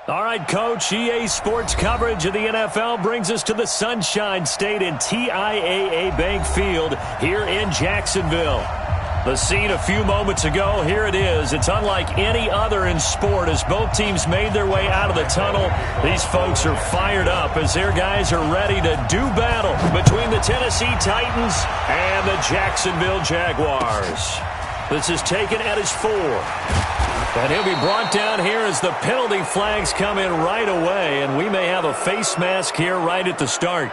All right, Coach, EA Sports coverage of the NFL brings us to the Sunshine State in TIAA Bank Field here in Jacksonville. The scene a few moments ago, here it is. It's unlike any other in sport as both teams made their way out of the tunnel. These folks are fired up as their guys are ready to do battle between the Tennessee Titans and the Jacksonville Jaguars. This is taken at his 4. And he'll be brought down here as the penalty flags come in right away, and we may have a face mask here right at the start.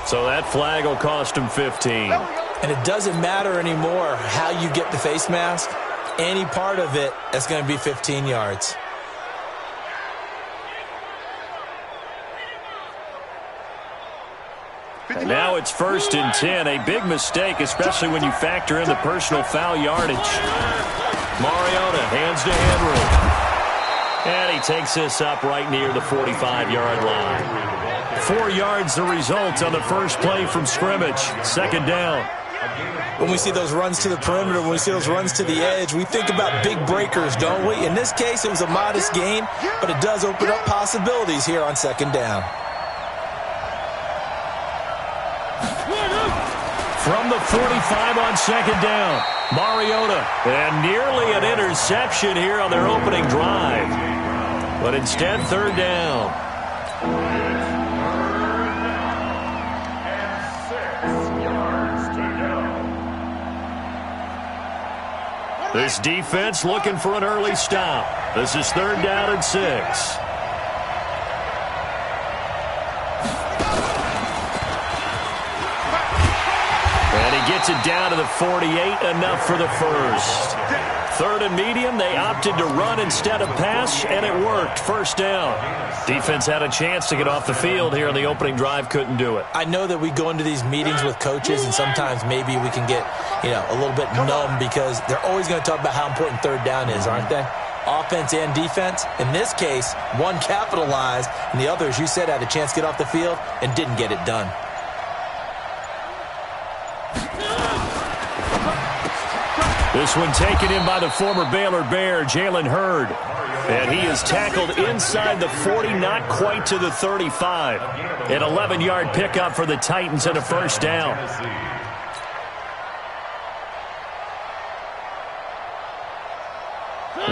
So that flag will cost him 15. And it doesn't matter anymore how you get the face mask. Any part of it is going to be 15 yards. And now it's 1st and 10. A big mistake, especially when you factor in the personal foul yardage. Mariota hands to Henry. And he takes this up right near the 45-yard line. 4 yards the result on the first play from scrimmage. 2nd down. When we see those runs to the perimeter, when we see those runs to the edge, we think about big breakers, don't we? In this case, it was a modest gain, but it does open up possibilities here on 2nd down. From the 45 on 2nd down, Mariota. And nearly an interception here on their opening drive. But instead, 3rd down. This defense looking for an early stop. This is 3rd down and 6. Gets it down to the 48, enough for the first. 3rd and medium, they opted to run instead of pass, and it worked. 1st down. Defense had a chance to get off the field here in the opening drive, couldn't do it. I know that we go into these meetings with coaches, and sometimes maybe we can get, a little bit numb because they're always going to talk about how important 3rd down is, aren't they? Offense and defense. In this case, one capitalized, and the other, as you said, had a chance to get off the field and didn't get it done. This one taken in by the former Baylor Bear, Jalen Hurd. And he is tackled inside the 40, not quite to the 35. An 11-yard pickup for the Titans and a 1st down.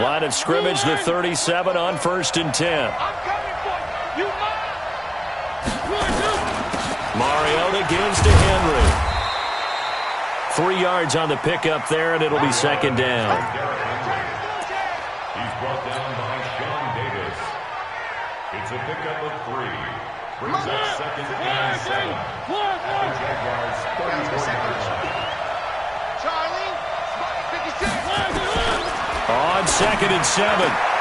Line of scrimmage, the 37 on 1st and 10. Mariota gives to Henry. 3 yards on the pickup there, and it'll be 2nd down. He's brought down by Sean Davis. It's a pickup of 3. Brings up 2nd and 7. At the Jaguars' 34-yard line. Charlie, 56. On 2nd and 7,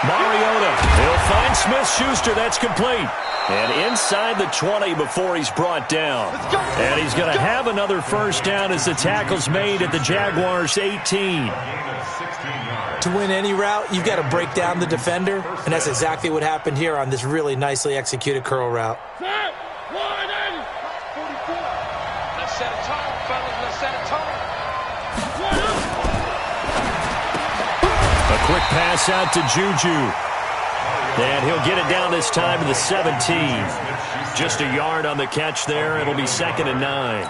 Mariota. He'll find Smith-Schuster. That's complete. And inside the 20 before he's brought down. And he's going to have another 1st down as the tackle's made at the Jaguars' 18. To win any route, you've got to break down the defender, and that's exactly what happened here on this really nicely executed curl route. Let's set a tone, fellas. Let's set a tone. A quick pass out to Juju. And he'll get it down this time to the 17. Just a yard on the catch there. It'll be 2nd and 9.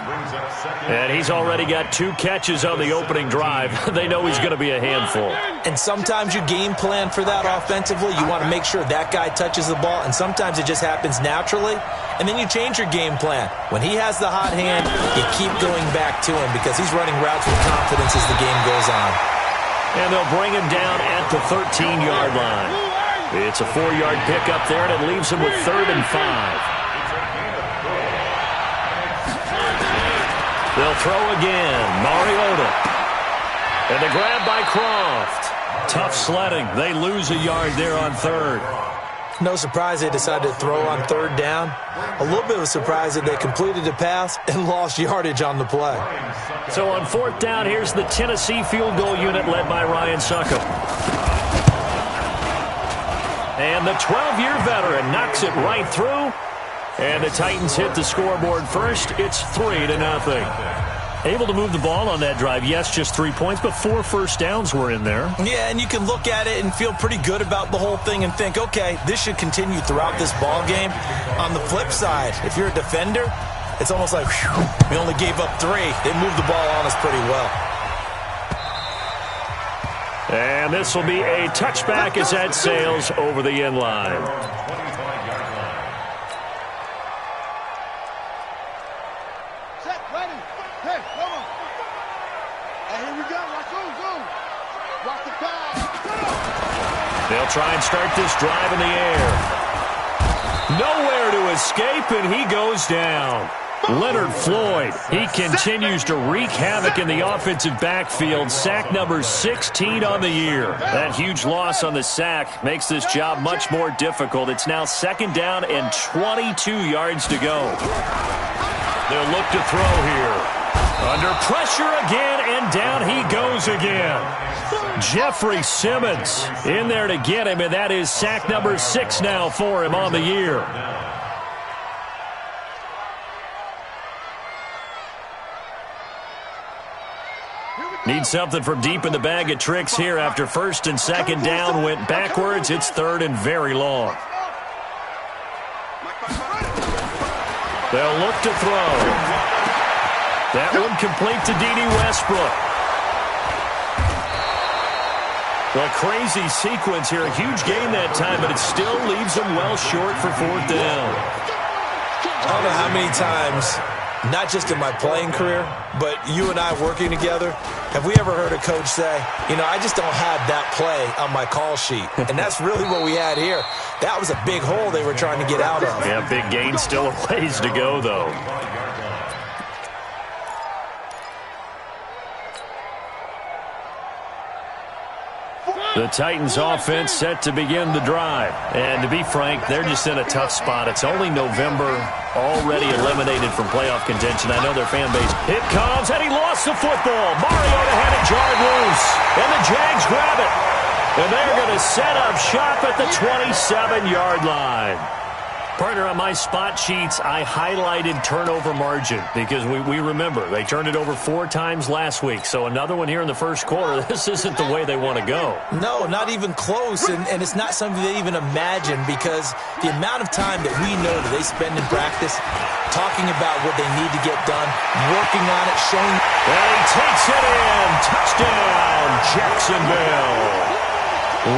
And he's already got 2 catches on the opening drive. They know he's going to be a handful. And sometimes you game plan for that offensively. You want to make sure that guy touches the ball, and sometimes it just happens naturally. And then you change your game plan. When he has the hot hand, you keep going back to him because he's running routes with confidence as the game goes on. And they'll bring him down at the 13-yard line. It's a 4-yard pickup there, and it leaves him with 3rd and 5. They'll throw again. Mariota. And the grab by Croft. Tough sledding. They lose a yard there on 3rd. No surprise they decided to throw on 3rd down. A little bit of a surprise that they completed the pass and lost yardage on the play. So on 4th down, here's the Tennessee field goal unit led by Ryan Succop. And the 12-year veteran knocks it right through. And the Titans hit the scoreboard first. It's 3-0. Able to move the ball on that drive. Yes, just 3 points, but 4 first downs were in there. Yeah, and you can look at it and feel pretty good about the whole thing and think, okay, this should continue throughout this ball game. On the flip side, if you're a defender, it's almost like, whew, we only gave up 3. They moved the ball on us pretty well. And this will be a touchback as that sails over the end line. Set, ready. Hey, come on. Hey, here we go. Let's go. Watch the pass. They'll try and start this drive in the air. Nowhere to escape, and he goes down. Leonard Floyd, he continues to wreak havoc in the offensive backfield. Sack number 16 on the year. That huge loss on the sack makes this job much more difficult. It's now 2nd down and 22 yards to go. They'll look to throw here. Under pressure again, and down he goes again. Jeffrey Simmons in there to get him, and that is sack number 6 now for him on the year. Need something from deep in the bag of tricks here after 1st and 2nd down went backwards. It's 3rd and very long. They'll look to throw. That one complete to D.D. Westbrook. A crazy sequence here. A huge gain that time, but it still leaves them well short for 4th down. I don't know how many times, not just in my playing career, but you and I working together, have we ever heard a coach say, you know, I just don't have that play on my call sheet. And that's really what we had here. That was a big hole they were trying to get out of. Yeah, big gain, still a ways to go, though. The Titans offense set to begin the drive. And to be frank, they're just in a tough spot. It's only November, already eliminated from playoff contention. I know their fan base. It comes, and he lost the football. Mariota had it jarred loose, and the Jags grab it. And they're going to set up shop at the 27-yard line. Partner, on my spot sheets, I highlighted turnover margin because we remember they turned it over 4 times last week. So another one here in the first quarter. This isn't the way they want to go. No, not even close, and it's not something they even imagine because the amount of time that we know that they spend in practice talking about what they need to get done, working on it, showing. And he takes it in. Touchdown, Jacksonville.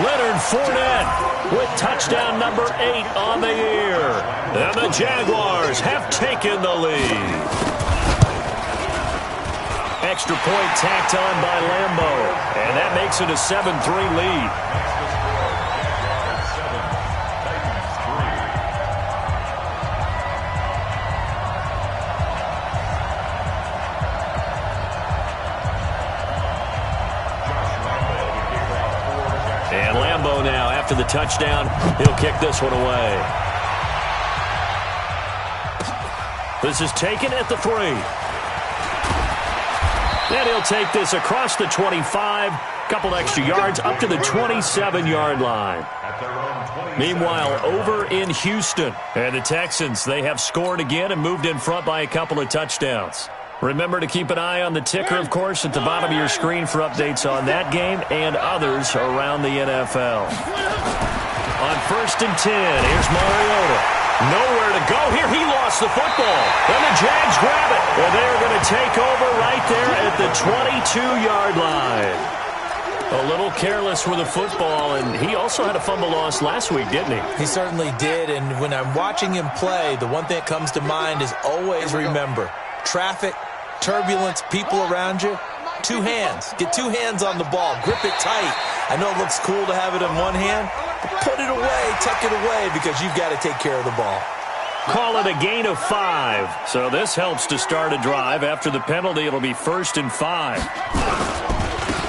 Leonard Fournette with touchdown number 8 on the year. And the Jaguars have taken the lead. Extra point tacked on by Lambo. And that makes it a 7-3 lead. And Lambo now, after the touchdown, he'll kick this one away. This is taken at the 3. And he'll take this across the 25, couple extra yards, up to the 27-yard line. Meanwhile, over in Houston, and the Texans, they have scored again and moved in front by a couple of touchdowns. Remember to keep an eye on the ticker, of course, at the bottom of your screen for updates on that game and others around the NFL. On 1st and 10, here's Mariota. Nowhere to go here. He lost the football. And the Jags grab it. And they're going to take over right there at the 22-yard line. A little careless with the football, and he also had a fumble loss last week, didn't he? He certainly did, and when I'm watching him play, the one thing that comes to mind is always remember, traffic, turbulence, people around you, 2 hands. Get 2 hands on the ball. Grip it tight. I know it looks cool to have it in one hand, but put it away, tuck it away, because you've got to take care of the ball. Call it a gain of 5. So this helps to start a drive. After the penalty, it'll be 1st and 5.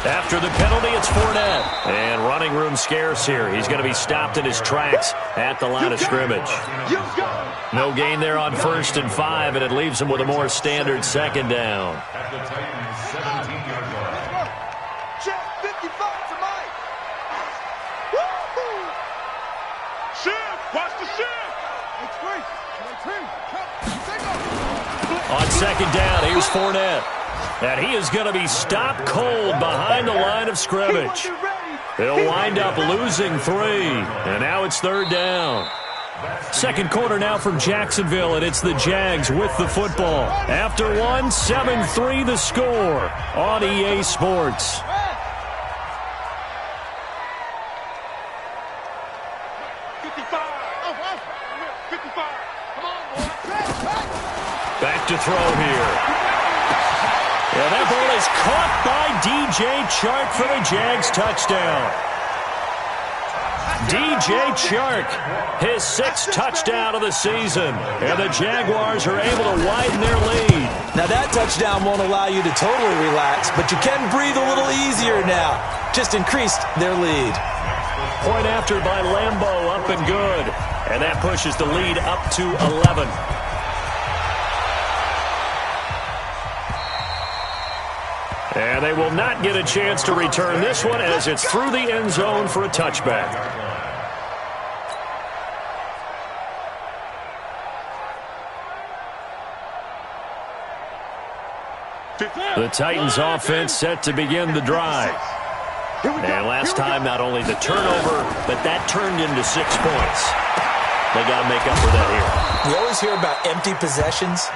After the penalty, it's Fournette. And running room scarce here. He's going to be stopped in his tracks at the line of scrimmage. No gain there on 1st and 5, and it leaves him with a more standard 2nd down. At the Titans' 17-yard line. Check 55 to Mike. Woo-hoo! Shift! Watch the shift! It's free. On 2nd down, here's Fournette. And he is going to be stopped cold behind the line of scrimmage. He'll wind up losing 3. And now it's 3rd down. Second quarter now from Jacksonville, and it's the Jags with the football. After 1, 7-3 the score on EA Sports. Back to throw here. And that ball is caught by DJ Chark for the Jags touchdown. DJ Chark, his 6th touchdown of the season. And the Jaguars are able to widen their lead. Now that touchdown won't allow you to totally relax, but you can breathe a little easier now. Just increased their lead. Point after by Lambeau, up and good. And that pushes the lead up to 11. And they will not get a chance to return this one as it's through the end zone for a touchback. The Titans offense set to begin the drive. And last time, not only the turnover, but that turned into 6 points. They got to make up for that here. We always hear about empty possessions,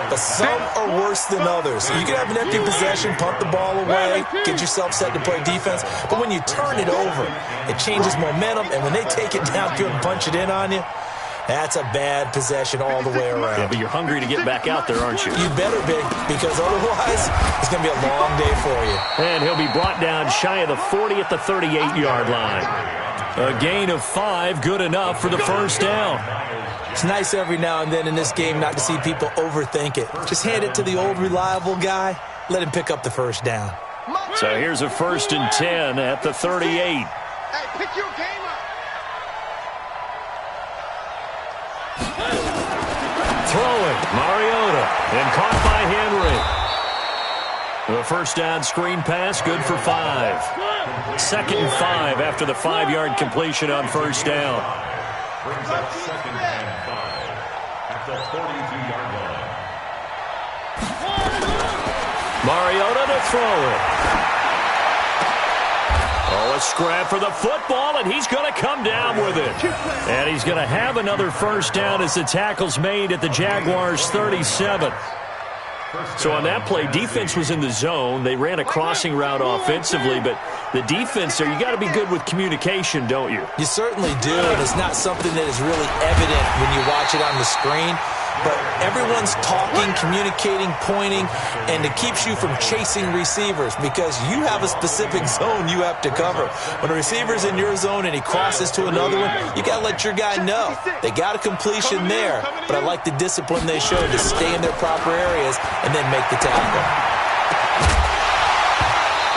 but some are worse than others. You can have an empty possession, punt the ball away, get yourself set to play defense, but when you turn it over, it changes momentum, and when they take it downfield and punch it in on you, that's a bad possession all the way around. Yeah, but you're hungry to get back out there, aren't you? You better be, because otherwise it's going to be a long day for you. And he'll be brought down shy of the 40 at the 38-yard line. A gain of 5, good enough for the first down. It's nice every now and then in this game not to see people overthink it. Just hand it to the old reliable guy. Let him pick up the first down. So here's a 1st and 10 at the 38. Hey, pick your game up. Throwing, Mariota, and caught by Henry. The first down screen pass, good for 5. 2nd and 5 after the 5-yard completion on first down. Brings up 2nd and 5 at the 42-yard line. Mariota to throw it. Oh, a scrap for the football, and he's going to come down with it. And he's going to have another first down as the tackle's made at the Jaguars' 37. So on that play, defense was in the zone. They ran a crossing route offensively, but the defense there, you got to be good with communication, don't you? You certainly do, and it's not something that is really evident when you watch it on the screen. But everyone's talking, communicating, pointing, and it keeps you from chasing receivers because you have a specific zone you have to cover. When a receiver's in your zone and he crosses to another one, you got to let your guy know. They got a completion there, but I like the discipline they showed to stay in their proper areas and then make the tackle.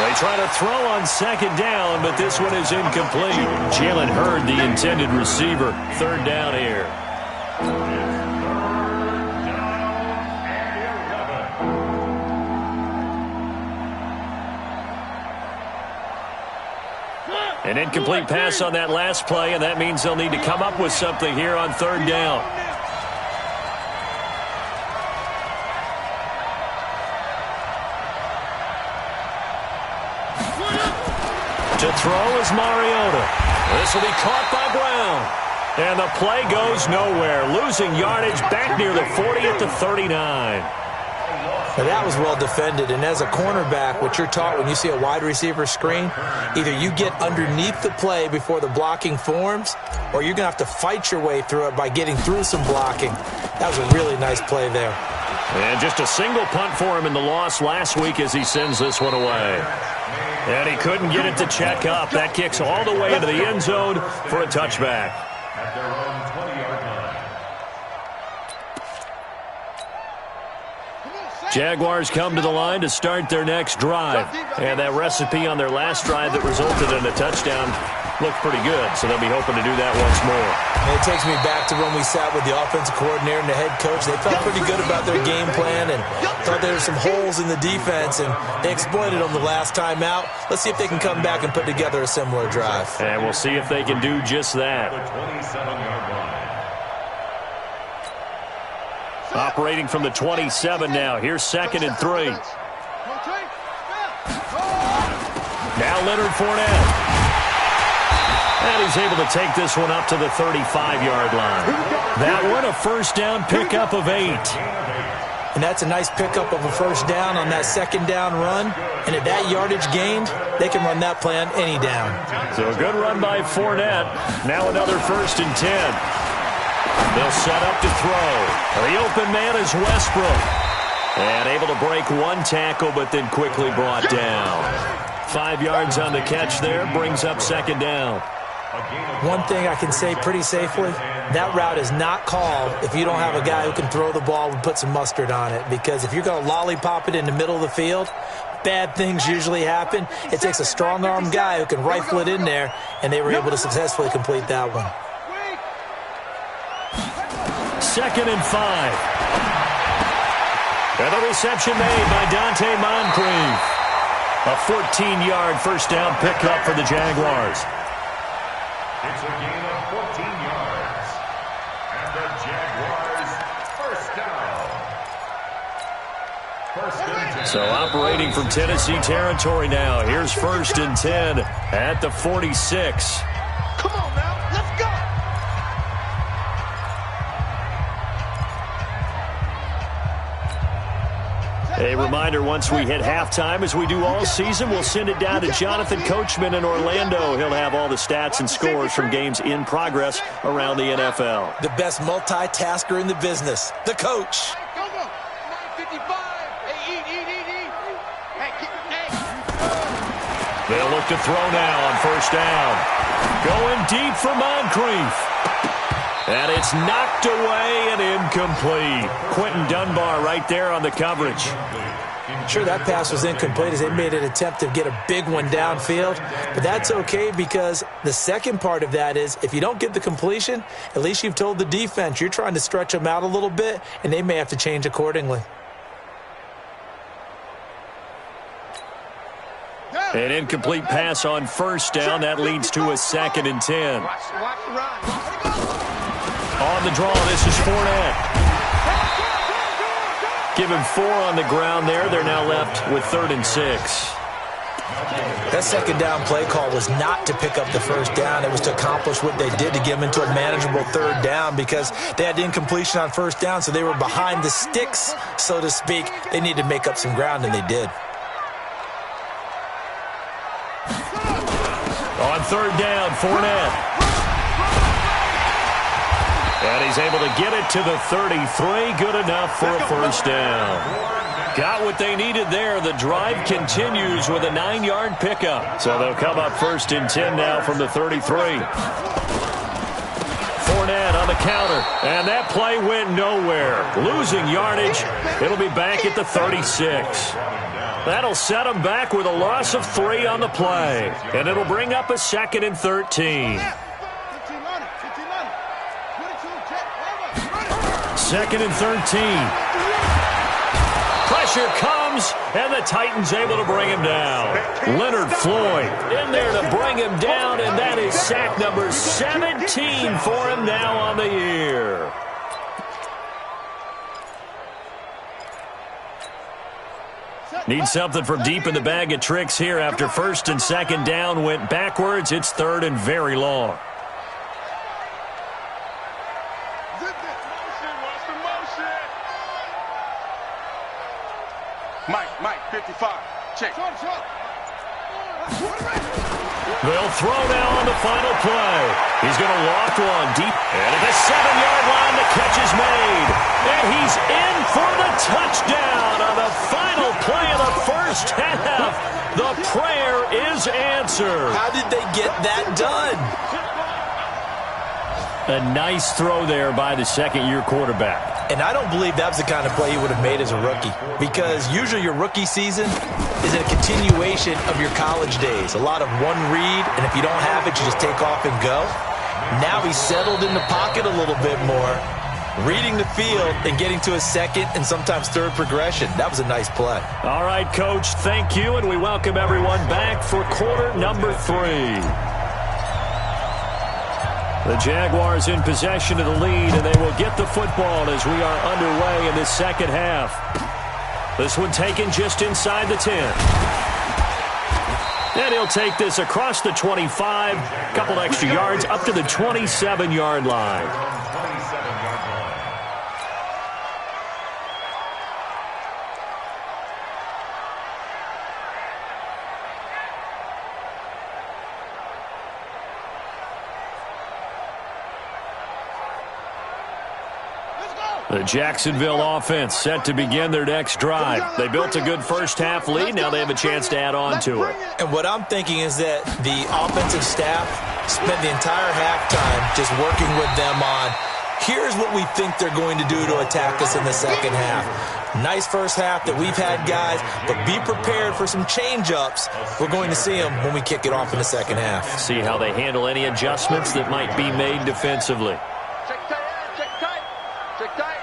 They try to throw on 2nd down, but this one is incomplete. Jalen Hurd, the intended receiver. 3rd down here. An incomplete pass on that last play, and that means they'll need to come up with something here on 3rd down. To throw is Mariota. This will be caught by Brown. And the play goes nowhere. Losing yardage back near the 40 at the 39. Now that was well defended, and as a cornerback, what you're taught when you see a wide receiver screen, either you get underneath the play before the blocking forms, or you're going to have to fight your way through it by getting through some blocking. That was a really nice play there. And just a single punt for him in the loss last week as he sends this one away. And he couldn't get it to check up. That kicks all the way into the end zone for a touchback. At their own 20-yard line. Jaguars come to the line to start their next drive. And that recipe on their last drive that resulted in a touchdown looked pretty good, so they'll be hoping to do that once more. And it takes me back to when we sat with the offensive coordinator and the head coach. They felt pretty good about their game plan and thought there were some holes in the defense, and they exploited them the last time out. Let's see if they can come back and put together a similar drive. And we'll see if they can do just that. The 27-yard line. Operating from the 27 now. Here's 2nd and 3. now Leonard Fournette. And he's able to take this one up to the 35-yard line. That one, a first down pickup of 8. And that's a nice pickup of a first down on that second down run. And at that yardage gained, they can run that play on any down. So a good run by Fournette. Now another 1st and 10. They'll set up to throw. The open man is Westbrook. And able to break one tackle, but then quickly brought down. 5 yards on the catch there, brings up 2nd down. One thing I can say pretty safely, that route is not called if you don't have a guy who can throw the ball and put some mustard on it. Because if you're going to lollipop it in the middle of the field, bad things usually happen. It takes a strong-arm guy who can rifle it in there, and they were able to successfully complete that one. 2nd and 5. And the reception made by Dante Moncrief. A 14-yard first down pickup for the Jaguars. It's a gain of 14 yards. And the Jaguars first down. So operating from Tennessee territory now. Here's 1st and 10 at the 46. Come on now, let's go. A reminder, once we hit halftime, as we do all season, we'll send it down to Jonathan Coachman in Orlando. He'll have all the stats and scores from games in progress around the NFL. The best multitasker in the business, the coach. Come on, 9:55. Hey, eat. Hey. They'll look to throw now on 1st down. Going deep for Moncrief. And it's knocked away and incomplete. Quentin Dunbar right there on the coverage. Sure, that pass was incomplete as they made an attempt to get a big one downfield. But that's okay because the second part of that is if you don't get the completion, at least you've told the defense you're trying to stretch them out a little bit, and they may have to change accordingly. An incomplete pass on 1st down. That leads to a 2nd and 10. Watch the run. On the draw, this is Fournette. Give him 4 on the ground there. They're now left with 3rd and 6. That second down play call was not to pick up the first down. It was to accomplish what they did to get them into a manageable 3rd down because they had incompletion on 1st down, so they were behind the sticks, so to speak. They needed to make up some ground, and they did. On 3rd down, Fournette. And he's able to get it to the 33. Good enough for a first down. Got what they needed there. The drive continues with a 9-yard pickup. So they'll come up 1st and 10 now from the 33. Fournette on the counter. And that play went nowhere. Losing yardage. It'll be back at the 36. That'll set them back with a loss of 3 on the play. And it'll bring up a 2nd and 13. 2nd and 13. Pressure comes, and the Titans able to bring him down. Leonard Floyd in there to bring him down, and that is sack number 17 for him now on the year. Need something from deep in the bag of tricks here after 1st and 2nd down went backwards. It's 3rd and very long. Mike, 55. Check. They'll throw now on the final play. He's going to loft one deep. And at the 7-yard line, the catch is made. And he's in for the touchdown on the final play of the first half. The prayer is answered. How did they get that done? A nice throw there by the second-year quarterback. And I don't believe that was the kind of play he would have made as a rookie because usually your rookie season is a continuation of your college days. A lot of one read, and if you don't have it, you just take off and go. Now he's settled in the pocket a little bit more, reading the field and getting to a 2nd and sometimes 3rd progression. That was a nice play. All right, Coach, thank you, and we welcome everyone back for quarter number 3. The Jaguars in possession of the lead, and they will get the football as we are underway in this second half. This one taken just inside the 10. And he'll take this across the 25, a couple extra yards, up to the 27-yard line. The Jacksonville offense set to begin their next drive. They built a good first-half lead. Now they have a chance to add on to it. And what I'm thinking is that the offensive staff spent the entire halftime just working with them on, here's what we think they're going to do to attack us in the second half. Nice first half that we've had, guys, but be prepared for some change-ups. We're going to see them when we kick it off in the second half. See how they handle any adjustments that might be made defensively. Check tight, check tight, check tight.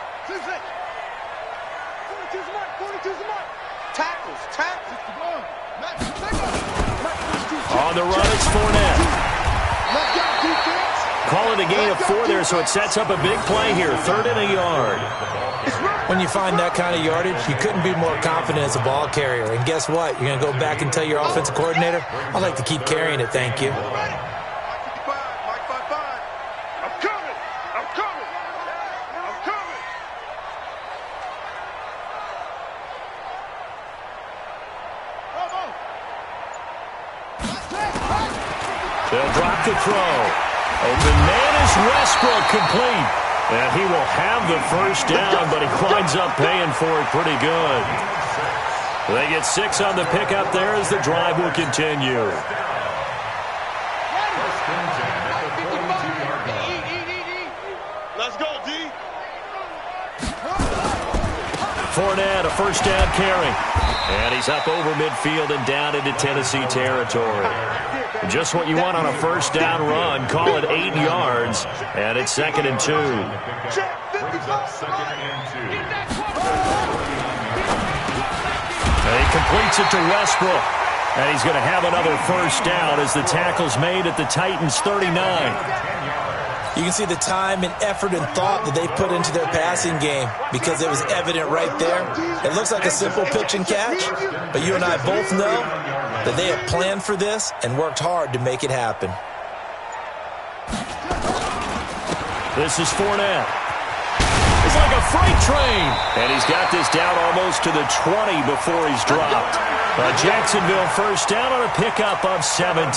On the run, it's Fournette. Call it a gain of 4 there, so it sets up a big play here. 3rd and a yard. When you find that kind of yardage, you couldn't be more confident as a ball carrier. And guess what? You're going to go back and tell your offensive coordinator, I'd like to keep carrying it, thank you. They'll drop the throw. Open man is Westbrook, complete. And he will have the first down, but he winds up paying for it pretty good. They get 6 on the pickup there as the drive will continue. Let's go, D. Fournette, a first down carry. And he's up over midfield and down into Tennessee territory. Just what you want on a first down run. Call it 8 yards, and it's 2nd and 2. And he completes it to Westbrook. And he's going to have another first down as the tackle's made at the Titans' 39. You can see the time and effort and thought that they put into their passing game because it was evident right there. It looks like a simple pitch and catch, but you and I both know that they have planned for this and worked hard to make it happen. This is Fournette. It's like a freight train. And he's got this down almost to the 20 before he's dropped. A Jacksonville first down on a pickup of 17.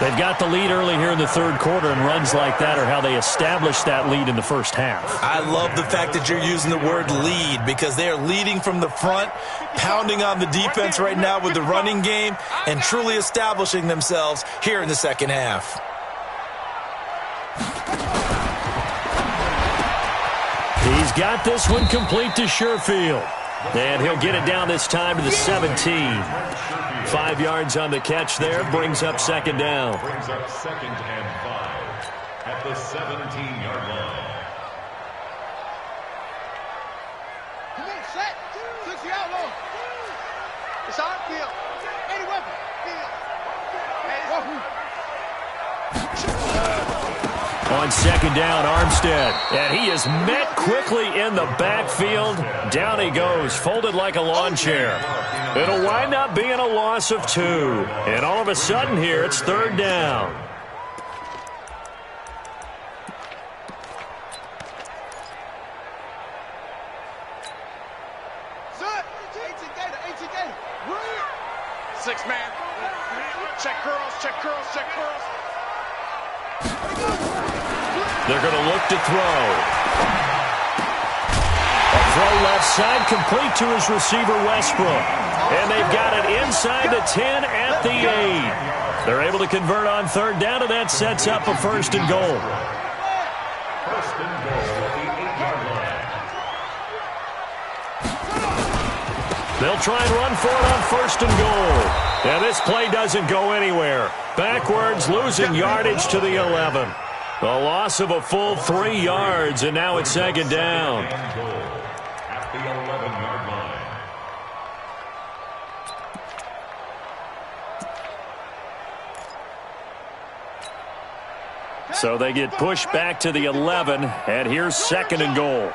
They've got the lead early here in the 3rd quarter, and runs like that are how they establish that lead in the first half. I love the fact that you're using the word lead because they are leading from the front, pounding on the defense right now with the running game, and truly establishing themselves here in the second half. He's got this one complete to Sherfield. And he'll get it down this time to the 17. 5 yards on the catch there, brings up 2nd down. Brings up 2nd and 5 at the 17-yard line. Come on, set. 60 out low. It's our field. Any weapon. On 2nd down, Armstead. And he is met quickly in the backfield. Down he goes, folded like a lawn chair. It'll wind up being a loss of 2. And all of a sudden here, it's 3rd down. Set. 18 Gator. 6-man. Check curls, check curls, check curls. They're going to look to throw. A throw left side complete to his receiver, Westbrook. And they've got it inside the 10 at the 8. They're able to convert on 3rd down, and that sets up a 1st and goal. 1st and goal at the 8-yard line. They'll try and run for it on 1st and goal. And this play doesn't go anywhere. Backwards, losing yardage to the 11. A loss of a full 3 yards, and now it's 2nd down. At the 11-yard line. So they get pushed back to the 11, and here's 2nd and goal.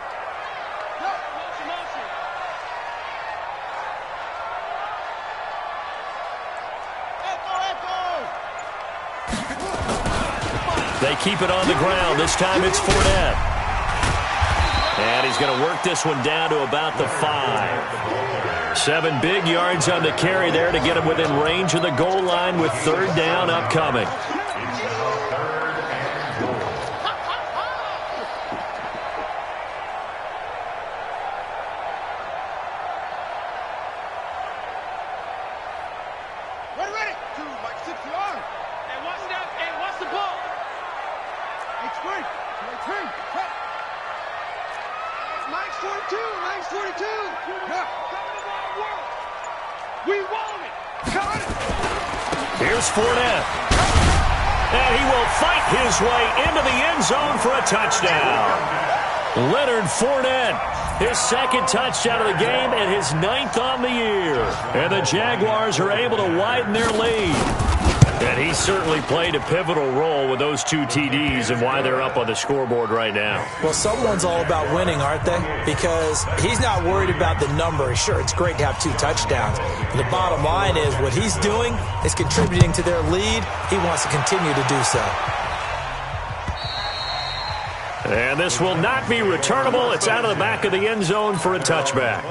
They keep it on the ground. This time it's Fournette. And he's going to work this one down to about the 5. 7 big yards on the carry there to get him within range of the goal line with 3rd down upcoming. Ready. 2, like 6 yards. And what's the ball? It's great. Mike's 42. Yeah. We want it. Got it. Here's Fournette. And he will fight his way into the end zone for a touchdown. Leonard Fournette, his 2nd touchdown of the game and his 9th on the year. And the Jaguars are able to widen their lead. And he certainly played a pivotal role with those 2 TDs and why they're up on the scoreboard right now. Well, someone's all about winning, aren't they? Because he's not worried about the number. Sure, it's great to have 2 touchdowns. But the bottom line is what he's doing is contributing to their lead. He wants to continue to do so. And this will not be returnable. It's out of the back of the end zone for a touchback.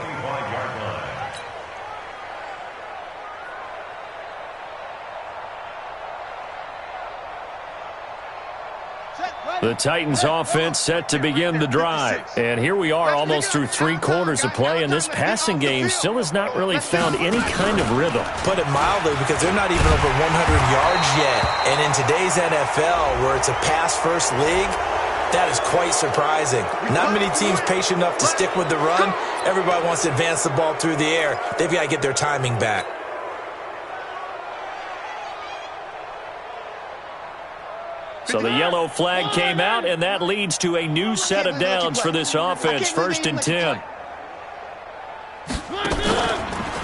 The Titans offense set to begin the drive. And here we are almost through 3 quarters of play, and this passing game still has not really found any kind of rhythm. Put it mildly, because they're not even over 100 yards yet. And in today's NFL, where it's a pass-first league, that is quite surprising. Not many teams patient enough to stick with the run. Everybody wants to advance the ball through the air. They've got to get their timing back. So the yellow flag came out, and that leads to a new set of downs for this offense. 1st and 10.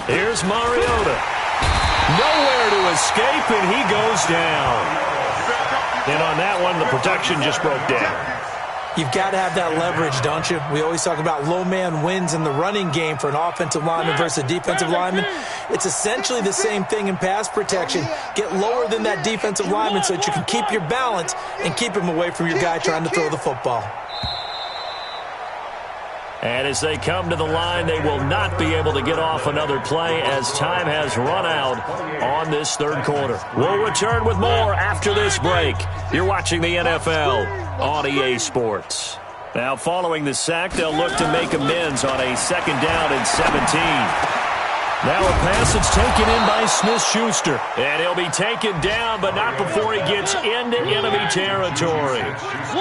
Here's Mariota. Nowhere to escape, and he goes down. And on that one, the protection just broke down. You've got to have that leverage, don't you? We always talk about low man wins in the running game for an offensive lineman versus a defensive lineman. It's essentially the same thing in pass protection. Get lower than that defensive lineman so that you can keep your balance and keep him away from your guy trying to throw the football. And as they come to the line, they will not be able to get off another play as time has run out on this 3rd quarter. We'll return with more after this break. You're watching the NFL on EA Sports. Now, following the sack, they'll look to make amends on a 2nd down and 17. Now a pass that's taken in by Smith-Schuster. And he'll be taken down, but not before he gets into enemy territory.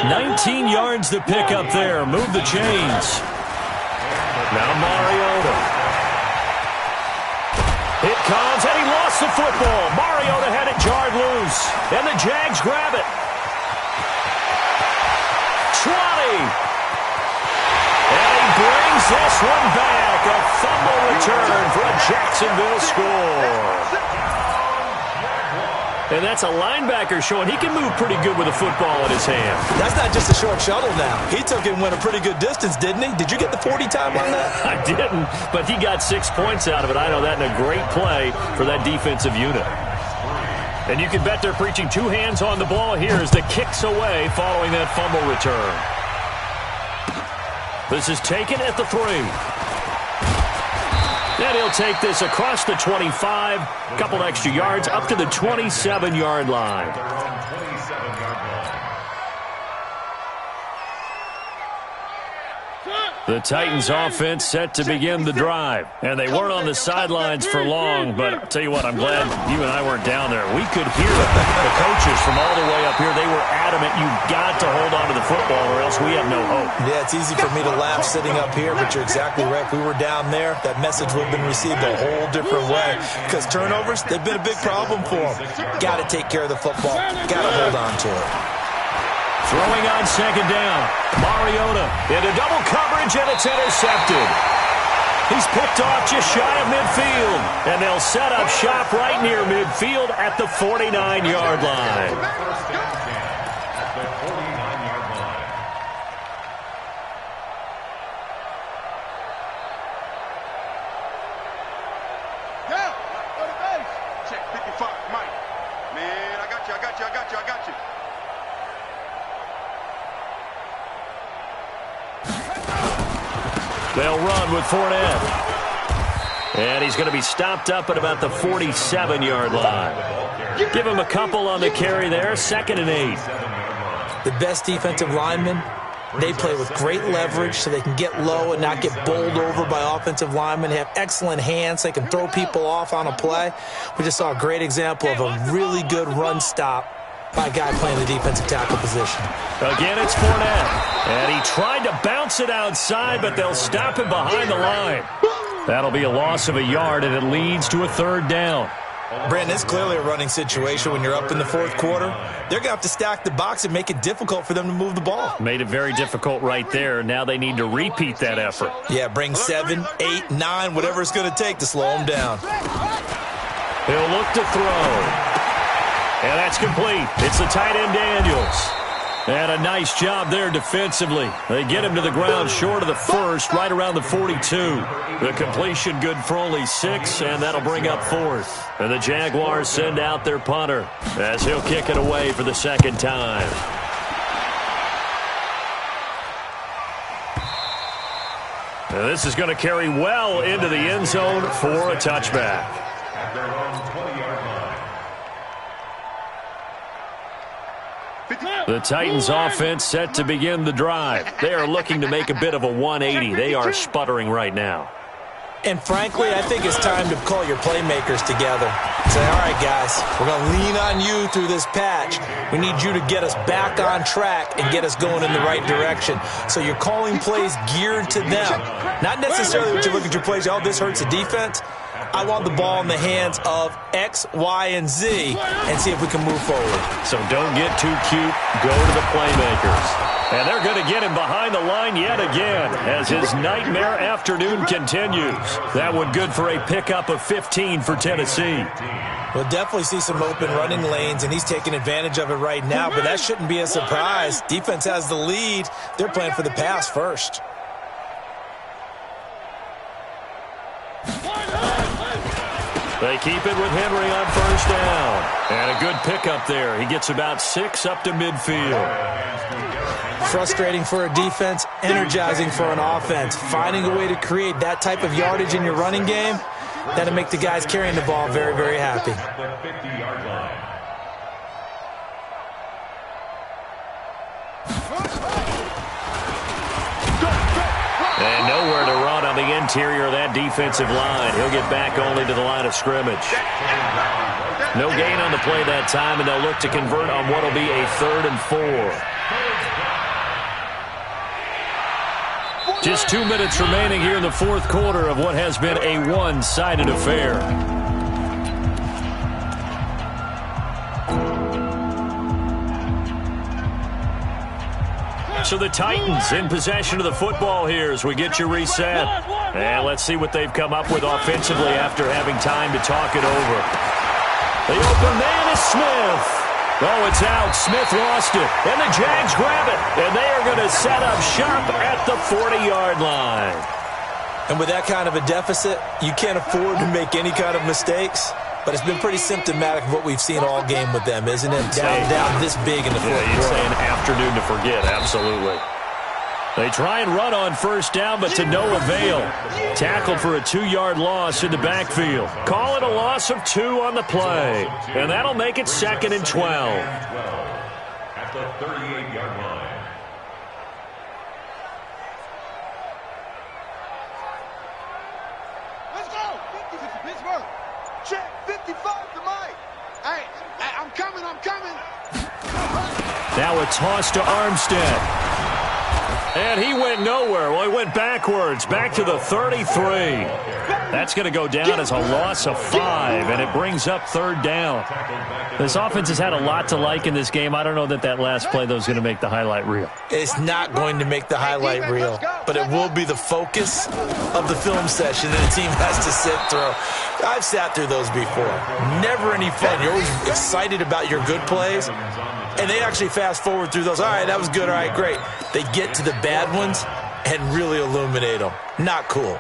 19 yards to pick up there. Move the chains. Now Mariota. It comes, and he lost the football. Mariota had it jarred loose, and the Jags grab it. 20. And he brings this one back. A fumble return for a Jacksonville score. And that's a linebacker showing he can move pretty good with a football in his hand. That's not just a short shuttle now. He took it and went a pretty good distance, didn't he? Did you get the 40 time on that? I didn't, but he got 6 points out of it. I know that in a great play for that defensive unit. And you can bet they're preaching 2 hands on the ball here as the kick's away following that fumble return. This is taken at the 3. And he'll take this across the 25, couple extra yards, up to the 27-yard line. The Titans offense set to begin the drive. And they weren't on the sidelines for long, but I'll tell you what, I'm glad you and I weren't down there. We could hear the coaches from all the way up here. They were adamant, you've got to hold on to the football or else we have no hope. Yeah, it's easy for me to laugh sitting up here, but you're exactly right. If we were down there, that message would have been received a whole different way. Because turnovers, they've been a big problem for them. Got to take care of the football. Got to hold on to it. Throwing on 2nd down. Mariota into double coverage, and it's intercepted. He's picked off just shy of midfield. And they'll set up shop right near midfield at the 49-yard line. Check 55, Mike. Man, I got you. They'll run with Fournette. And he's going to be stopped up at about the 47-yard line. Give him a couple on the carry there, 2nd and 8. The best defensive linemen, they play with great leverage so they can get low and not get bowled over by offensive linemen. They have excellent hands. They can throw people off on a play. We just saw a great example of a really good run stop by a guy playing the defensive tackle position. Again, it's Fournette. And he tried to bounce it outside, but they'll stop him behind the line. That'll be a loss of a yard, and it leads to a 3rd down. Brandon, it's clearly a running situation when you're up in the 4th quarter. They're going to have to stack the box and make it difficult for them to move the ball. Made it very difficult right there. Now they need to repeat that effort. Yeah, bring 7, 8, 9, whatever it's going to take to slow them down. He'll look to throw. And that's complete. It's the tight end Daniels. And a nice job there defensively. They get him to the ground short of the 1st, right around the 42. The completion good for only 6, and that'll bring up 4th. And the Jaguars send out their punter as he'll kick it away for the 2nd time. And this is going to carry well into the end zone for a touchback. At their own 20-yard line. The Titans offense set to begin the drive. They are looking to make a bit of a 180. They are sputtering right now. And frankly, I think it's time to call your playmakers together. Say, all right, guys, we're going to lean on you through this patch. We need you to get us back on track and get us going in the right direction. So you're calling plays geared to them. Not necessarily what you look at your plays, oh, this hurts the defense. I want the ball in the hands of X, Y, and Z and see if we can move forward. So don't get too cute. Go to the playmakers. And they're going to get him behind the line yet again as his nightmare afternoon continues. That one good for a pickup of 15 for Tennessee. We'll definitely see some open running lanes, and he's taking advantage of it right now, but that shouldn't be a surprise. Defense has the lead. They're playing for the pass first. They keep it with Henry on 1st down. And a good pickup there. He gets about 6 up to midfield. Frustrating for a defense, energizing for an offense. Finding a way to create that type of yardage in your running game, that'll make the guys carrying the ball very, very happy. And nowhere to run on the interior of that defensive line. He'll get back only to the line of scrimmage. No gain on the play that time, and they'll look to convert on what will be a 3rd and 4. Just 2 minutes remaining here in the 4th quarter of what has been a one-sided affair. So the Titans in possession of the football here as we get you reset. And let's see what they've come up with offensively after having time to talk it over. The open man is Smith. Oh, it's out. Smith lost it. And the Jags grab it. And they are going to set up shop at the 40-yard line. And with that kind of a deficit, you can't afford to make any kind of mistakes. But it's been pretty symptomatic of what we've seen all game with them, isn't it? Down this big in the 4th quarter. Yeah, you'd say an afternoon to forget. Absolutely. They try and run on 1st down, but to no avail. Tackled for a 2-yard loss in the backfield. Call it a loss of 2 on the play. And that'll make it 2nd and 12. At the 38-yard line. Let's go. 50 to Pittsburgh. Check 55 to Mike. Hey, I'm coming. Now a toss to Armstead. And he went nowhere. Well, he went backwards, back to the 33. That's going to go down as a loss of 5, and it brings up 3rd down. This offense has had a lot to like in this game. I don't know that that last play, though, is going to make the highlight reel. It's not going to make the highlight reel, but it will be the focus of the film session that a team has to sit through. I've sat through those before. Never any fun. You're always excited about your good plays, and they actually fast forward through those. All right, that was good. All right, great. They get to the bad ones and really illuminate them. Not cool.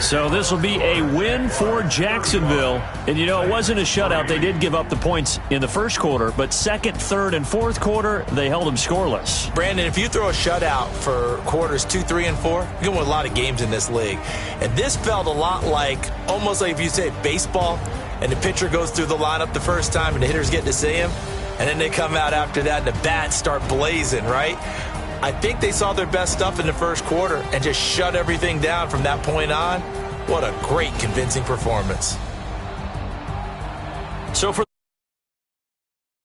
So this will be a win for Jacksonville. And, you know, it wasn't a shutout. They did give up the points in the first quarter, but second, third, and fourth quarter, they held them scoreless. Brandon, if you throw a shutout for quarters 2, 3, and 4, you're going to win a lot of games in this league. And this felt a lot like, almost like if you say baseball, and the pitcher goes through the lineup the first time and the hitters get to see him, and then they come out after that and the bats start blazing, right? I think they saw their best stuff in the first quarter and just shut everything down from that point on. What a great, convincing performance. So for